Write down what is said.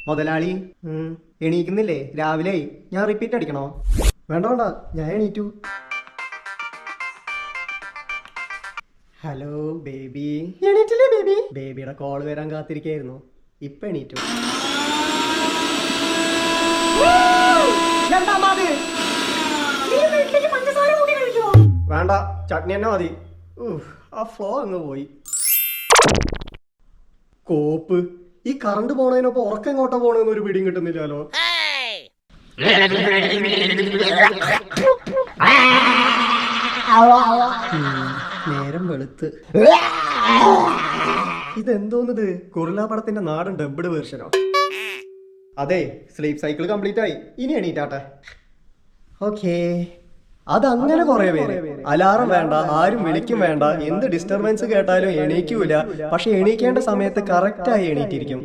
മുതലാളി എണീക്കുന്നില്ലേ? രാവിലെ ഞാൻ റിപ്പീറ്റ് അടിക്കണോ? വേണ്ട വേണ്ട, ഞാൻ എണീറ്റു. Hello baby. എണീറ്റില്ലേ ബേബി? ബേബിയുടെ കോൾ വരാൻ കാത്തിരിക്കായിരുന്നു. ഇപ്പൊ എണീറ്റു. വേണ്ട, ചട്നി തന്നെ മതി. ആ ഫ്ലോ അങ്ങ് പോയി. കോപ്പ്, ഈ കറണ്ട് പോണതിനൊപ്പം ഉറക്കം എങ്ങോട്ടാ പോണെന്ന് ഒരു പിടിയും കിട്ടുന്നില്ലല്ലോ. നേരം വെളുത്ത്. ഇതെന്തോന്നത്? കുറുല പടത്തിന്റെ നാടൻ ഡബ്ഡ് വേർഷനോ? അതെ, സ്ലീപ്പ് സൈക്കിൾ കംപ്ലീറ്റ് ആയി. ഇനി എണീറ്റാട്ടെ. ഓക്കേ, അതങ്ങനെ കുറെ പേര്. അലാറം വേണ്ട, ആരും വിളിക്കും വേണ്ട, എന്ത് ഡിസ്റ്റർബൻസ് കേട്ടാലും എണീക്കൂല. പക്ഷെ എണീക്കേണ്ട സമയത്ത് കറക്റ്റായി എണീറ്റിരിക്കും.